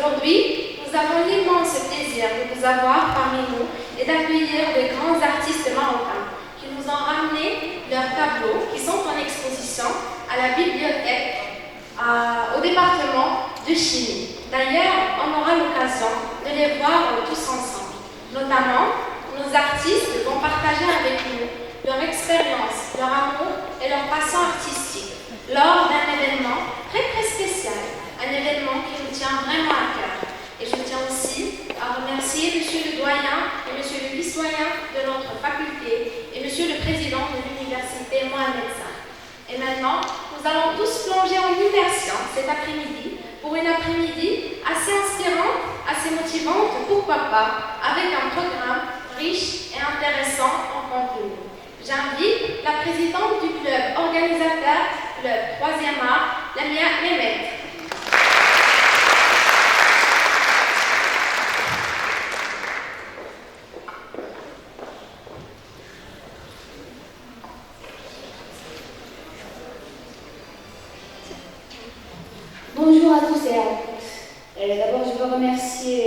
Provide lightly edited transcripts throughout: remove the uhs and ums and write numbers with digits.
Aujourd'hui, nous avons l'immense plaisir de vous avoir parmi nous et d'accueillir de grands artistes marocains qui nous ont ramené leurs tableaux qui sont en exposition à la bibliothèque au département de chimie. D'ailleurs, on aura l'occasion de les voir tous ensemble. Notamment, nos artistes vont partager avec nous leur expérience, leur amour et leur passion artistique lors d'un événement très spécial, un événement qui nous tient vraiment à cœur. Et je tiens aussi à remercier Monsieur le doyen et Monsieur le vice-doyen de notre faculté et Monsieur le président de l'université Mohamed Sarr. Et maintenant, nous allons tous plonger en immersion cet après-midi pour une après-midi assez inspirante, assez motivante, pourquoi pas, avec un programme riche et intéressant en contenu. J'invite la présidente du club organisateur, le 3e art, Lamia Mehmet. Bonjour à tous et à toutes. D'abord, je veux remercier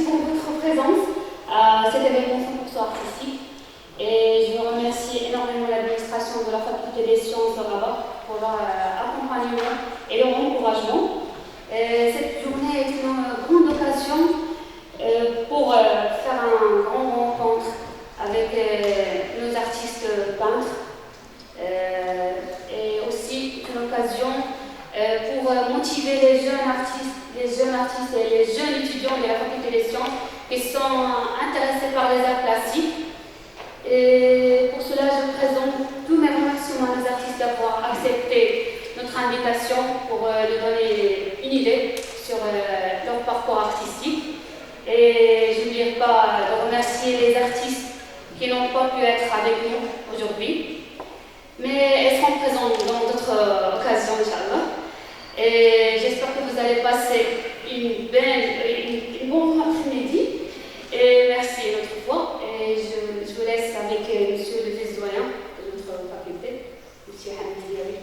pour votre présence à cet événement 100% artistique. Et je veux remercier énormément l'administration de la faculté des sciences de Rabat pour leur accompagnement et leur encouragement. Cette journée est une grande occasion pour faire une grande rencontre avec nos artistes peintres. Et aussi une occasion pour motiver les jeunes artistes et les jeunes étudiants de la faculté des sciences qui sont intéressés par les arts plastiques. Et pour cela, je présente tous mes remerciements aux artistes d'avoir accepté notre invitation pour leur donner une idée sur leur parcours artistique. Et je n'oublie pas de remercier les artistes qui n'ont pas pu être avec nous aujourd'hui. Mais elles seront présentes dans d'autres occasions, Inch'Allah. Et j'espère que vous allez passer une bonne après-midi. Et merci une autre fois. Et je vous laisse avec monsieur le vice-doyen de notre faculté, monsieur Hamid Diaby.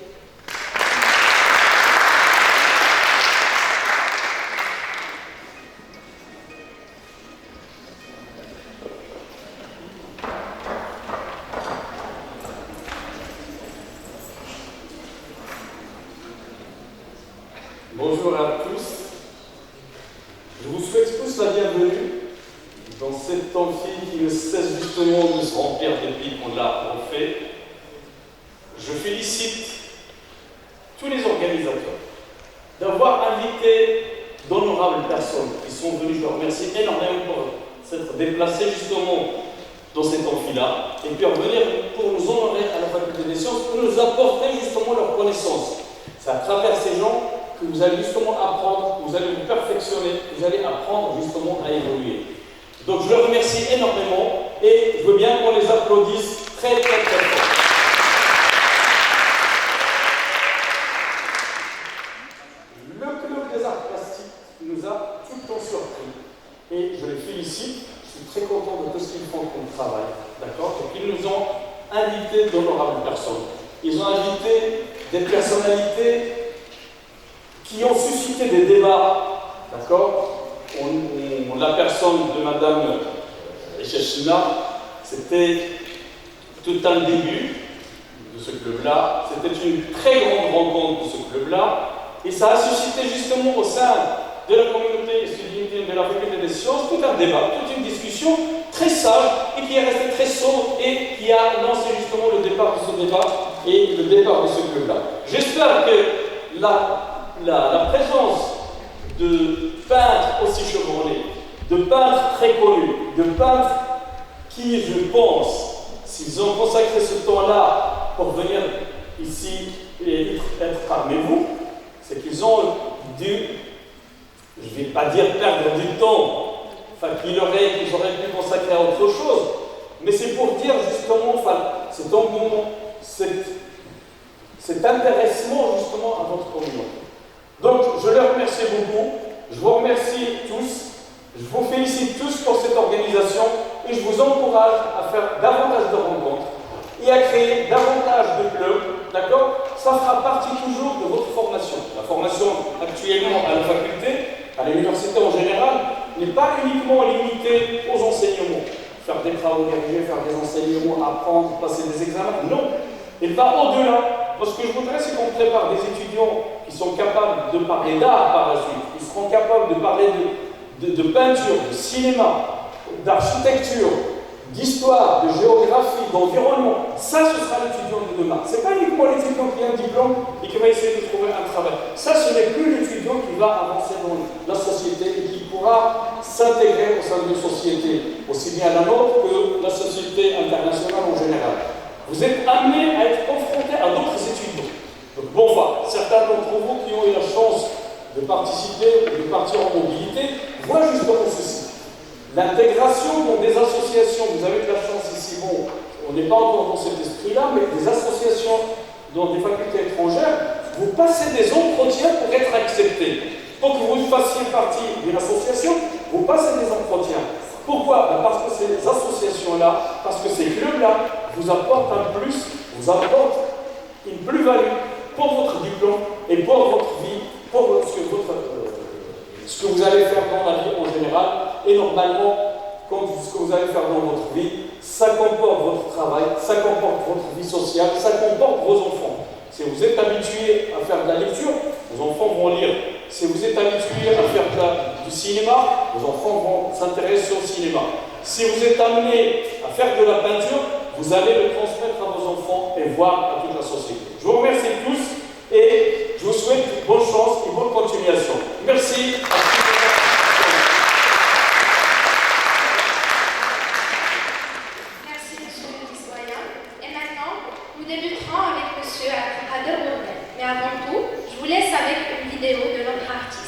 Bonjour à tous. Je vous souhaite tous la bienvenue dans cet amphi qui ne cesse justement de se remplir depuis qu'on l'a refait. Je félicite tous les organisateurs d'avoir invité d'honorables personnes qui sont venues. Je leur remercie énormément pour s'être déplacés justement dans cet amphi-là et puis revenir pour nous honorer à la faculté des sciences, pour nous apporter justement leur connaissance. C'est à travers ces gens que vous allez justement apprendre, vous allez vous perfectionner, vous allez apprendre justement à évoluer. Donc je les remercie énormément et je veux bien qu'on les applaudisse très très très fort. Le club des arts plastiques nous a tout le temps surpris et je les félicite, je suis très content de tout ce qu'ils font comme travail, d'accord? Et qu'ils nous ont invité d'honorables personnes. Ils ont invité des personnalités qui ont suscité des débats, d'accord? La personne de Madame Echechina, c'était tout un début de ce club-là, c'était une très grande rencontre de ce club-là, et ça a suscité justement au sein de la communauté étudiantine de la faculté des sciences tout un débat, toute une discussion très sage et qui est restée très sobre et qui a lancé justement le départ de ce débat et le départ de ce club-là. J'espère que la présence de peintres aussi chevronnés, de peintres très connus, de peintres qui, je pense, s'ils ont consacré ce temps-là pour venir ici et être parmi vous, c'est qu'ils ont dû, je ne vais pas dire perdre du temps, enfin qu'ils auraient pu consacrer à autre chose, mais c'est pour dire justement, cet engouement, cet intéressement justement à votre communauté. Donc, je les remercie beaucoup, je vous remercie tous, je vous félicite tous pour cette organisation et je vous encourage à faire davantage de rencontres et à créer davantage de clubs, d'accord? Ça fera partie toujours de votre formation. La formation actuellement à la faculté, à l'université en général, n'est pas uniquement limitée aux enseignements. Faire des travaux dirigés, faire des enseignements, apprendre, passer des examens. Non, elle va au-delà. Parce que je voudrais, c'est qu'on prépare des étudiants qui sont capables de parler d'art par la suite, qui seront capables de parler de peinture, de cinéma, d'architecture, d'histoire, de géographie, d'environnement. Ça, ce sera l'étudiant de demain. Ce n'est pas uniquement l'étudiant qui a un diplôme et qui va essayer de trouver un travail. Ça, ce n'est plus l'étudiant qui va avancer dans la société et qui pourra s'intégrer au sein d'une société, aussi bien la nôtre que la société internationale en général. Vous êtes amenés à être confrontés à d'autres étudiants. Donc, bon, enfin, certains d'entre vous qui ont eu la chance de participer, de partir en mobilité, voient justement ceci. L'intégration dans des associations, vous avez de la chance ici, bon, on n'est pas encore dans cet esprit-là, mais des associations dans des facultés étrangères, vous passez des entretiens pour être accepté. Pour que vous fassiez partie d'une association, vous passez des entretiens. Pourquoi? Parce que ces associations-là, parce que ces clubs-là vous apportent un plus, vous apportent une plus-value pour votre diplôme et pour votre vie, pour ce que vous allez faire dans la vie en général. Et normalement, ce que vous allez faire dans votre vie, ça comporte votre travail, ça comporte votre vie sociale, ça comporte vos enfants. Si vous êtes habitué à faire de la lecture, vos enfants vont lire. Si vous êtes habitué à faire du cinéma, vos enfants vont s'intéresser au cinéma. Si vous êtes amené à faire de la peinture, vous allez le transmettre à vos enfants et voir à toute la société. Je vous remercie tous et je vous souhaite bonne chance et bonne continuation. Merci. Merci, monsieur le vice-doyen. Et maintenant, nous débuterons avec monsieur Abdelkader Bourdel. Mais avant tout, je vous laisse avec une vidéo de notre artiste.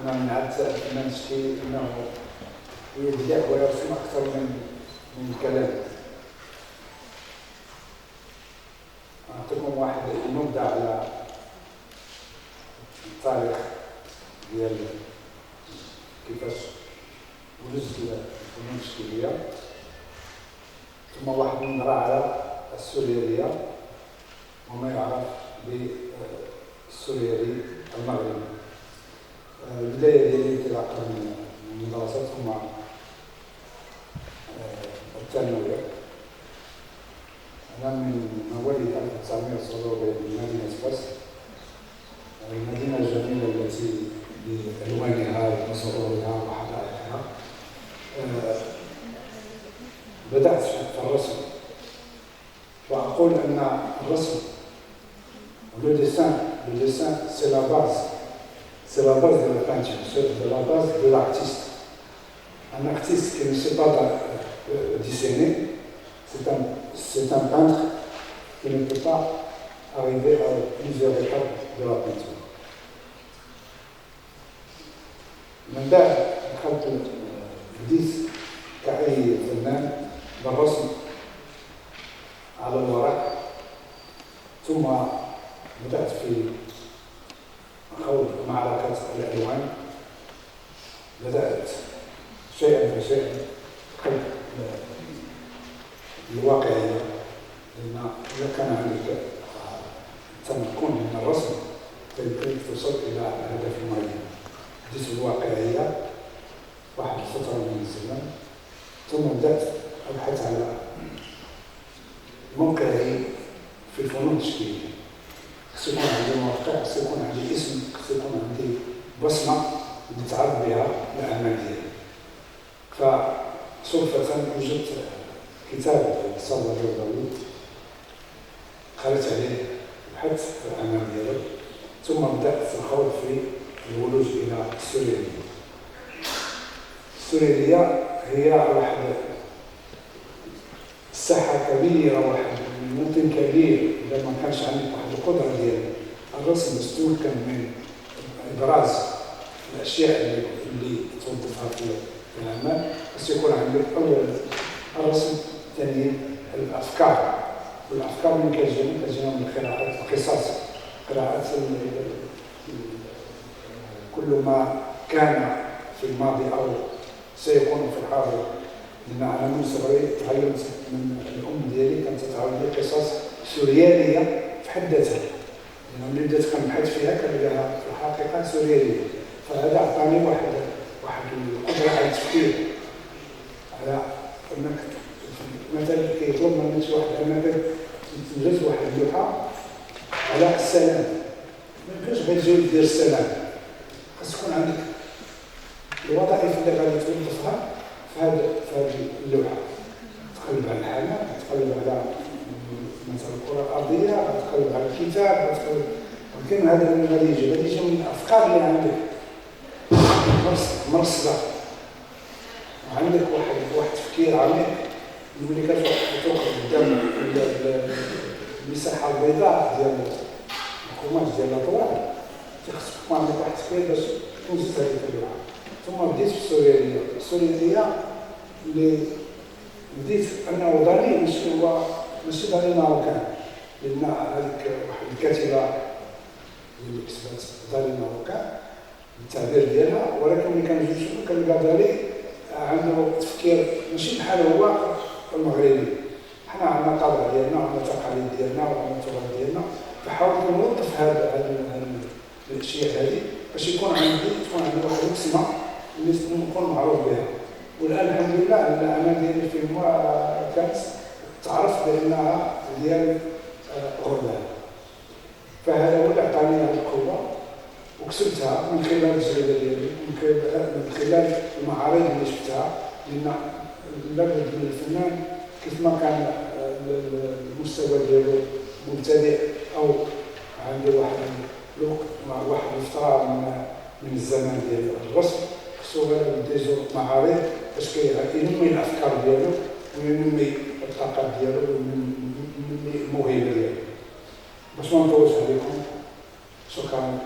حنا من عاد ما نشكي انه يبدا ويرسم اكثر من الكلام. نعطيكم واحد نبذه على التاريخ ديال كيفاش ولدت الفنون التشكيليه، ثم واحد النظره على السورياليه وما يعرف بالسوريالي المغربي. البدايه ديالي انطلاقا من المدرسه ثم الثانويه. انا من مواليد 1947 من مدينه فاس، المدينه الجميله التي بألوانها وسرورها وحدائقها. بدأت في الرسم، وأقول أن الرسم le dessin c'est la base de la peinture, c'est la base de l'artiste. Un artiste qui ne sait pas dessiner, c'est un peintre qui ne peut pas arriver à plusieurs étapes de la peinture. من بعد دخلت بديت كأي فنان بالرسم على الورق، ثم بدأت في خوض معركة الألوان. بدأت شيئا فشيئا دخلت الواقعية، لأن إذا كان عندك تمكن من الرسم فيمكنك توصل إلى هدف معين. بديت الواقعية واحد الفترة من الزمان، ثم بدأت أبحث على موقعي في الفنون التشكيلية. خصو يكون عندي موقع، خصو يكون عندي اسم، خصو يكون عندي بصمة اللي تعرف بها الأعمال ديالي. فصدفة وجدت كتاب صالح الجوزاوي، قريت عليه، بحثت في الأعمال ديالو، ثم بدأت الخوض في الولوج إلى السوريالية. السوريالية هي واحد الساحة كبيرة، واحد الممكن كبير إذا ما كانش عندك واحد القدرة ديال الرسم باش تمكن من إبراز الأشياء اللي توظفها في الأعمال. بس يكون عندك أولا الرسم، ثانيا الأفكار، والأفكار من كتجينا من قراءة القصص، قراءة كل ما كان في الماضي أو سيكون في الحاضر. لأن أنا من صغري تعلمت من الأم ديالي، كانت تعاود لي قصص سوريالية في حد ذاتها، لأن ملي بديت كنبحث فيها كان لها في الحقيقة سوريالية. فهذا عطاني واحد القدرة على التفكير، على أنك مثلا كيطلب منك شي واحد أنك تنجز واحد اللوحة على السلام، ما يمكنش غير تجي دير السلام، خاص تكون عندك الوظائف اللي غادي توظفها في هذه اللوحة. تقلب على الحمام، تقلب على مثلا الكرة الأرضية، تقلب على الكتاب، تقلب يمكن هذا اللي غادي يجي من الأفكار اللي عندك مرصدة، وعندك واحد التفكير عميق. ملي كتوقف قدام المساحة البيضاء ديال القماش ديال الأطوال، خصك تكون عندك واحد التفكير باش توجد هذه اللوحة. ثم بديت في السوريالية. السوريالية اللي بديت أنه دالي ماشي دالي ماروكان، لأن هذيك واحد الكاتبة اللي كتبت دالي ماروكان التعبير ديالها، ولكن ملي كنشوف كنلقى دالي عنده تفكير ماشي بحال هو المغربي. حنا عندنا طابع ديالنا وعندنا تقاليد ديالنا وعندنا تراث ديالنا، فحاولت نوظف هاد الاشياء هذه باش تكون عندي واحد البصمه اللي نكون معروف بها. والان الحمد لله الاعمال ديالي في كانت تعرف بانها ديال غربال. فهذا هو اللي عطاني هذه القوه، وكسبتها من خلال التجربه ديالي، من خلال المعارض اللي شفتها. لان لابد من الفنان كيف ما كان المستوى ديالو مبتدئ او عنده واحد الفتره من الزمان ديال الرسم، خصو يدير معارض باش ينمي الافكار ديالو وينمي الطاقات ديالو وينمي الموهبه ديالو. باش ما نطولش عليكم، شكرا.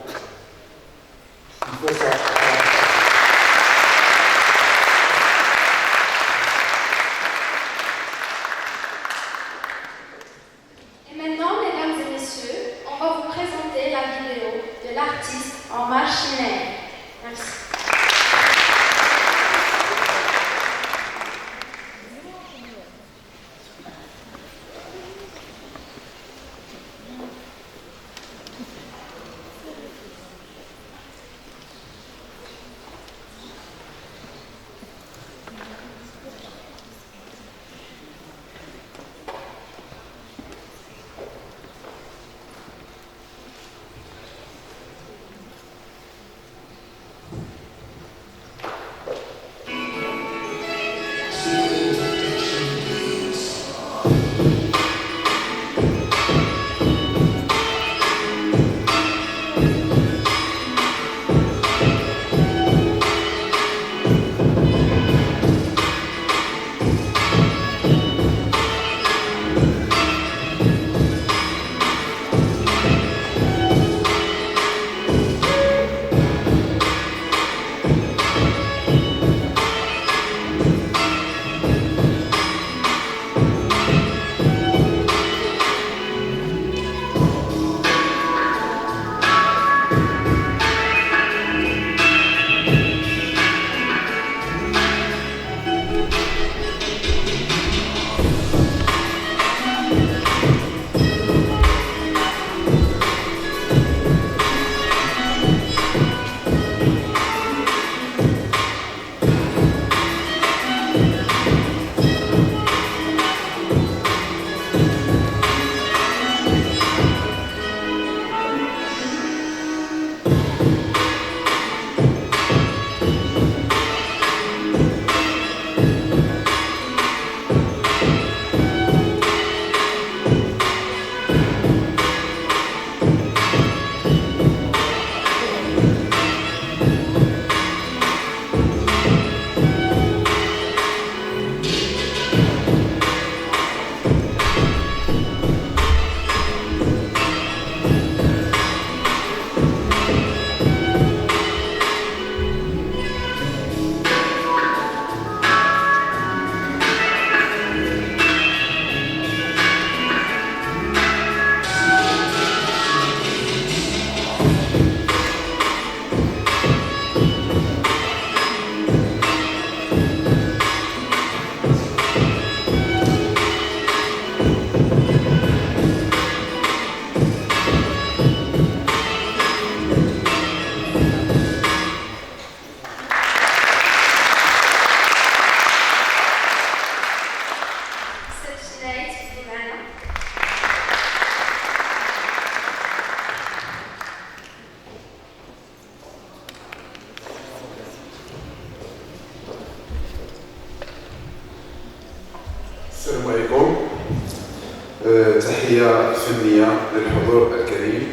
تحية فنية للحضور الكريم،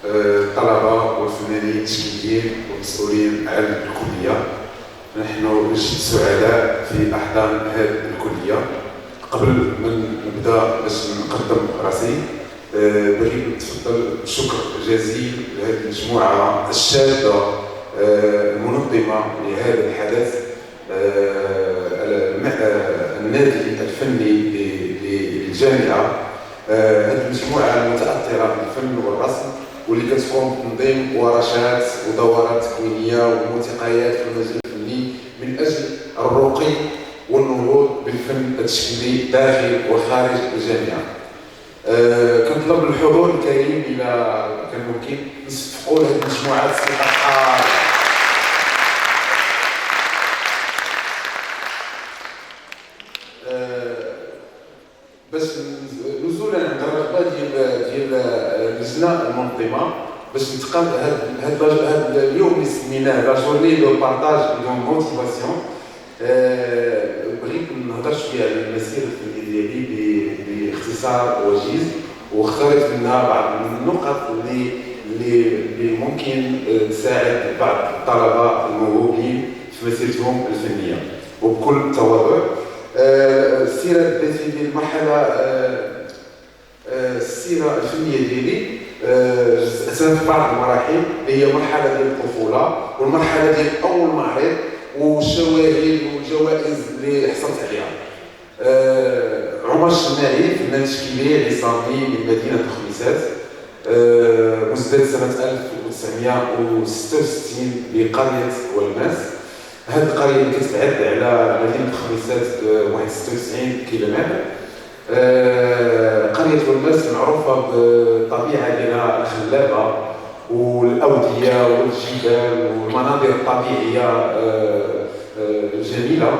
الطلبة والفنانين التشكيليين والمسؤولين عن الكلية. نحن جد سعداء في أحضان هذه الكلية. قبل ما نبدأ باش نقدم راسي بغيت نتفضل بشكر جزيل لهذه المجموعة الشابة المنظمة لهذا الحدث، النادي الفني للجامعة، هذه المجموعة المتأثرة بالفن والرسم واللي كتقوم بتنظيم ورشات ودورات تكوينية وملتقيات في المجال الفني من أجل الرقي والنهوض بالفن التشكيلي داخل وخارج الجامعة. كنطلب الحضور الكريم إلى كان ممكن نصفقوا لهذه المجموعات الصفحات. باش نزولا عند الرغبه ديال اللجنه المنظمه باش نتقام هذا اليوم اللي سميناه لا جورني دو بارطاج دو موتيفاسيون. بغيت نهضر شويه على المسيره الفنيه ديالي باختصار وجيز، واختاريت منها بعض النقط اللي ممكن تساعد بعض الطلبه الموهوبين في مسيرتهم الفنيه وبكل تواضع. السيره الذاتيه ديال المرحله السيره الفنيه ديالي جزأتها في بعض المراحل، هي مرحله ديال الطفوله والمرحله ديال اول معرض والشواهد والجوائز اللي حصلت عليها. عمر الشماعي فنان تشكيلي عصامي من مدينه خميسات، مسدد سنه 1966 بقريه والماس. هذه القريه اللي كتبعد على مدينه خميسات بواحد 96 كيلومتر. قريه والماس معروفه بالطبيعه ديالها الخلابه والاوديه والجبال والمناظر الطبيعيه الجميله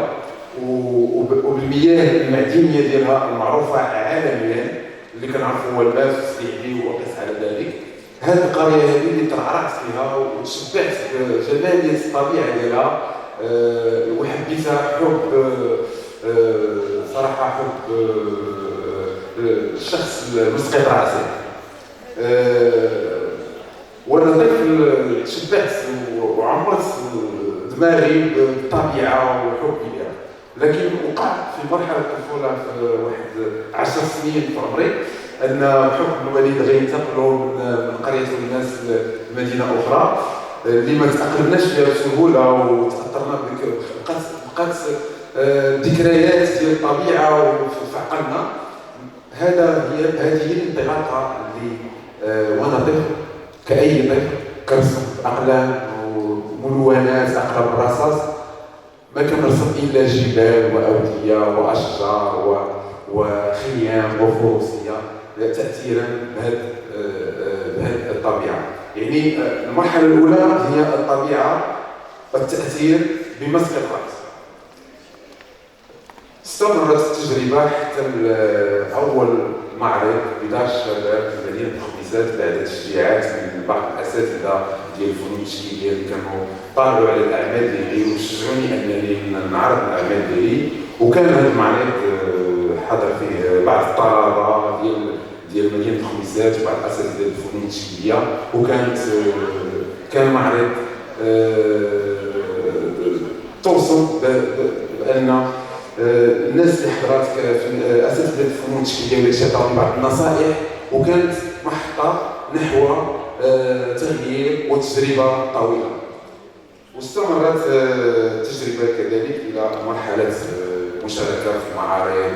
وبالمياه المعدنيه ديالها المعروفه عالميا اللي كنعرفوا والماس والسعيدي وقس على ذلك. هذه القريه هذه اللي ترعرعت فيها وتشبعت بجماليه الطبيعه ديالها وحبيتها حب صراحه حب الشخص المسقط راسي. وانا طفل تشبعت وعمرت دماغي بالطبيعه وحبي لها، لكن وقع في مرحله الطفوله في واحد 10 سنين في عمري ان بحكم الوالد غينتقلوا من قريه والناس لمدينه اخرى اللي ما تاقلمناش فيها بسهوله وتاثرنا بقات ذكريات ديال الطبيعه في عقلنا. هذه هي الانطلاقه اللي وانا طفل كاي طفل كنرسم اقلام وملونات اقلام الرصاص، ما كنرسم الا جبال واوديه واشجار وخيام وفروسيه تاثيرا بهذه الطبيعه. يعني المرحله الاولى هي الطبيعه والتاثير بمسك الراس. استمرت التجربه حتى اول معرض بدار الشباب في مدينه خميسات بعد تشجيعات من بعض الاساتذه ديال الفنون التشكيليه اللي كانوا طالعوا على الاعمال ديالي وشجعوني انني نعرض الاعمال ديالي. وكان هذا المعرض حضر فيه بعض الطلبه ديال مدينه خميسات وبعض الاساتذه ديال الفنون التشكيليه، كان معرض توصل بان الناس اللي حضرات اساتذه الفنون التشكيليه اللي عطاوني بعض النصائح، وكانت محطه نحو تغيير وتجربه طويله. واستمرت التجربه كذلك الى مرحله مشاركه في معارض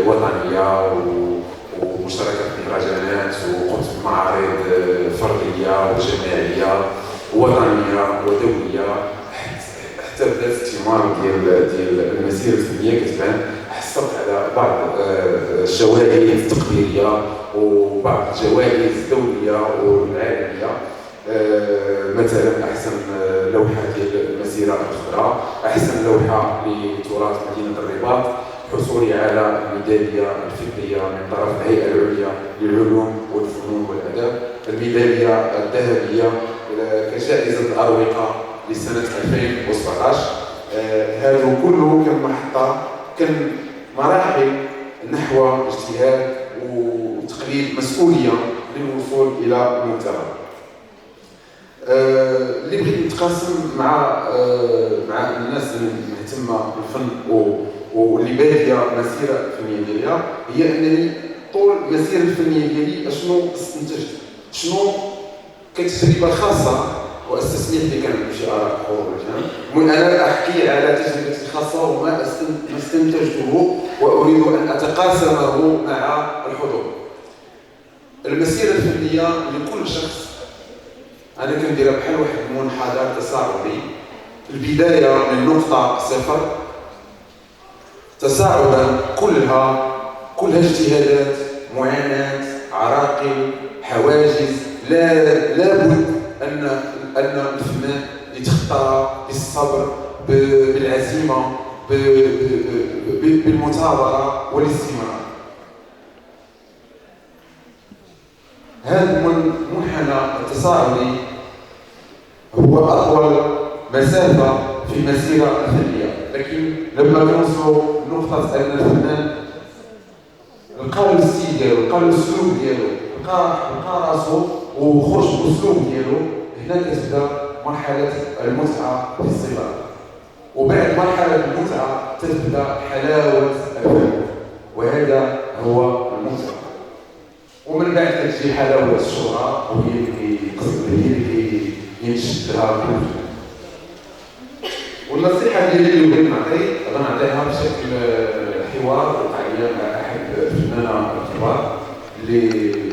وطنيه ومشاركه في مهرجانات وقمت بمعارض فرديه وجماعيه ووطنيه ودوليه حتى بدات الثمار ديال المسيره الفنيه كتبان. حصلت على بعض الشواهد التقديريه وبعض الجوائز الدوليه والعالميه، مثلا احسن لوحه ديال المسيره الخضراء، احسن لوحه لتراث مدينه الرباط، حصولي على الميداليه الفضيه من طرف الهيئه العليا للعلوم والفنون والاداب، الميداليه الذهبيه كجائزه الاروقه لسنه 2017. هذا كله كان محطه، كان مراحل نحو اجتهاد وتقليد مسؤوليه للوصول الى المنتهى. اللي بغيت نتقاسم مع الناس اللي مهتمه بالفن واللي باديه مسيره فنيه ديالها هي انني طول المسيره الفنيه ديالي اشنو استنتجت، شنو كتجربه خاصه واستسمح لي كان شي اراء اخرى. المهم انا احكي على تجربتي الخاصه وما استنتجته واريد ان اتقاسمه مع الحضور. المسيره الفنيه لكل شخص انا كنديرها بحال واحد المنحدر تصاعدي، البدايه من نقطه صفر تصاعدا كلها اجتهادات، معاناه، عراقل، حواجز. لابد ان الفنان يتخطى بالصبر، بالعزيمه، بالمثابره والاستمرار. هذا المنحنى التصاعدي هو اطول مسافه في المسيره الفنيه، لكن لما كنوصلوا لنقطه ان الفنان لقى الستيل ديالو، لقى الاسلوب ديالو، لقى راسو وخرج بالاسلوب ديالو، هنا كتبدا مرحله المتعه في الصغر. وبعد مرحله المتعه تبدا حلاوه الفن، وهذا هو المتعه. ومن بعد كتجي حلاوه الشهره، وهي اللي ينشد لها كل. والنصيحه ديالي اللي بغيت غنعطيها بشكل حوار واقعي مع احد الفنانه الكبار اللي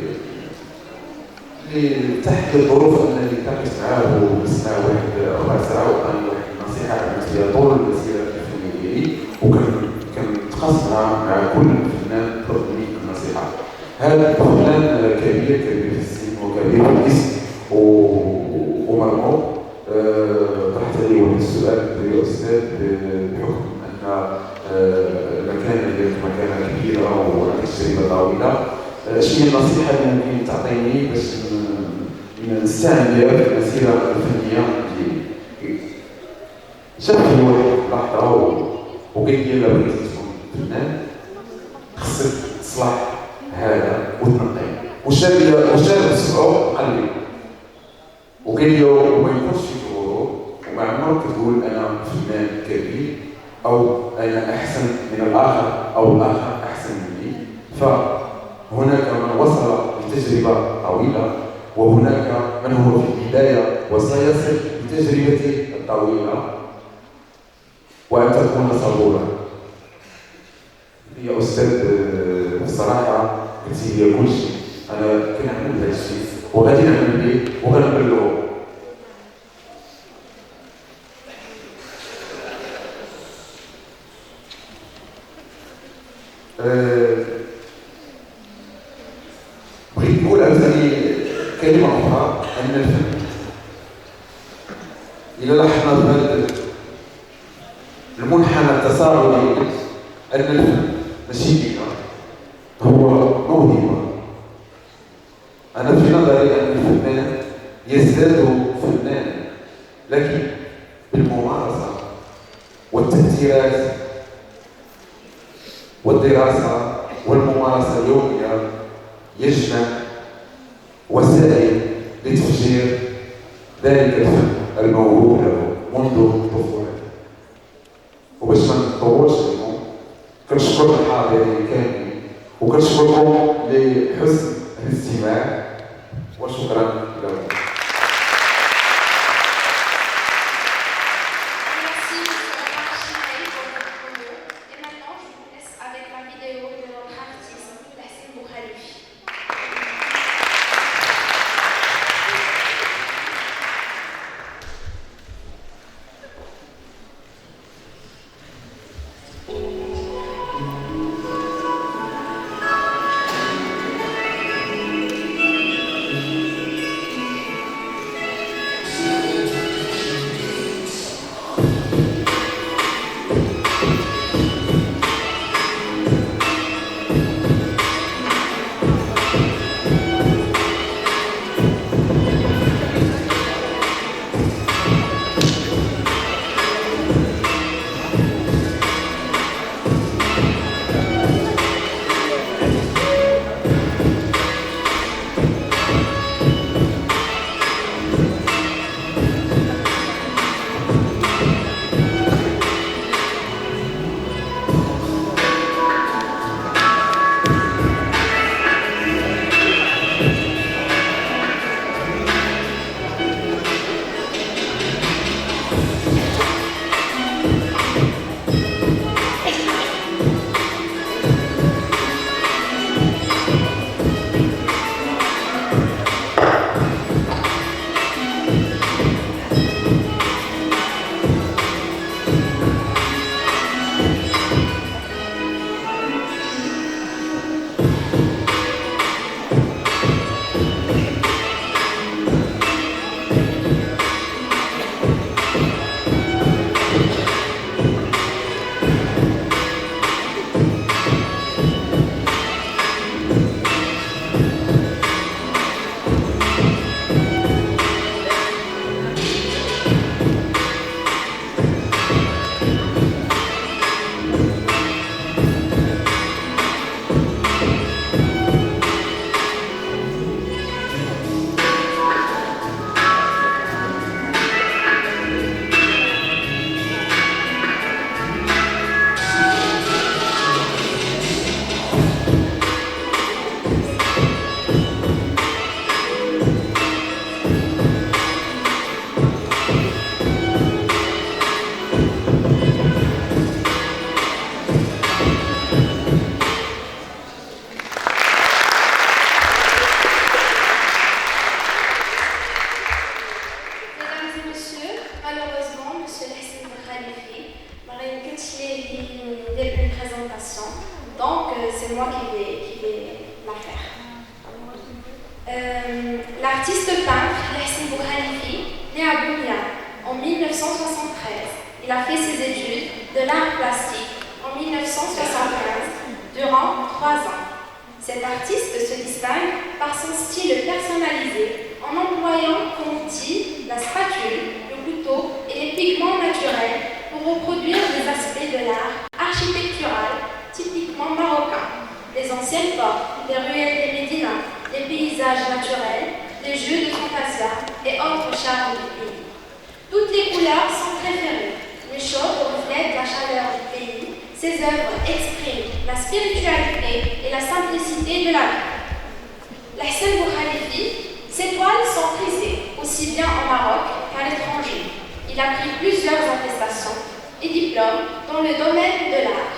تحت الظروف انني التقيت معاه وجلسنا واحد 4 ساعات وعطاني واحد النصيحه على طول المسيره الفنيه ديالي، وكنتقاسمها مع كل فنان طلب مني النصيحه. هذا فنان كبير في السن وكبير في الاسم ومرموق. طرحت عليه واحد السؤال يا استاذ، بحكم ان المكانه ديالك مكانه كبيره وعندك تجربه طويله، شنو هي النصيحه اللي ممكن تعطيني باش نستعمل بها في المسيره الفنيه ديالي؟ شافني واحد اللحظه وقال لي الا بغيتي تكون فنان خصك تصلح هذا وتنقي، وشاب بصبعو قلبي وقال لي وما يكونش في غرور، وما عمرك تقول انا فنان كبير او انا احسن من الاخر او الاخر احسن مني. فهناك من وصل بتجربه طويله، وهناك من هو في البدايه وسيصل بتجربته الطويله، وان تكون صبورا. يا استاذ بصراحه قلت لي كل شيء، انا كنعمل هذا الشيء وغادي نعمل به وغنبلغو. بغيت نقول عاوتاني كلمه اخرى، ان الفن الا لاحظنا في هذا المنحنى التصاعدي ان الفن ماشي بيئه، هو موهبه. انا في نظري ان الفنان يزداد فنانا، لكن بالممارسه والتاثيرات والدراسه والممارسه اليوميه يجمع وسائل لتفجير ذلك الفن الموهوب له منذ الطفوله. وباش ما نطولش لكم، كنشكر الحاضرين كاملين وكنشكركم لحسن الاستماع وشكرا لكم. Khalifi, une présentation, donc c'est moi qui vais la faire. L'artiste peintre Lahsen Boukhalifi, né à Bounia en 1973, il a fait ses études de l'art plastique en 1975 durant 3 ans. Cet artiste se distingue par son style personnalisé en employant comme outil la spatule, le couteau et les pigments naturels pour reproduire des aspects de l'art architectural typiquement marocain, les anciennes portes, les ruelles des médinas, les paysages naturels, les jeux de fantasia et autres charmes du pays. Toutes les couleurs sont préférées. Les chaudes reflètent la chaleur du pays. Ses œuvres expriment la spiritualité et la simplicité de la vie. Lahsen Boukhalifi, ses toiles sont prisées aussi bien en Maroc qu'à l'étranger. Il a pris plusieurs attestations et diplômes dans le domaine de l'art.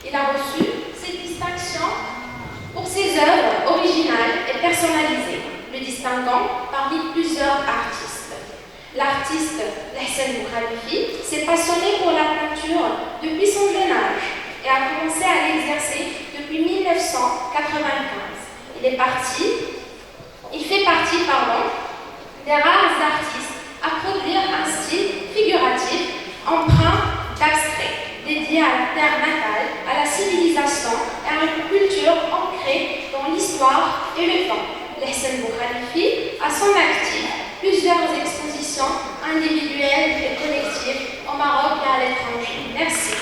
Il a reçu ces distinctions pour ses œuvres originales et personnalisées, le distinguant parmi plusieurs artistes. L'artiste Lahsen Boukhalifi s'est passionné pour la peinture depuis son jeune âge et a commencé à l'exercer depuis 1995. Il fait partie des rares artistes à produire un style figuratif empreint d'abstrait, dédié à la terre natale, à la civilisation et à une culture ancrée dans l'histoire et le temps. Lahsen Boukhalifi a son actif plusieurs expositions individuelles et collectives au Maroc et à l'étranger. Merci.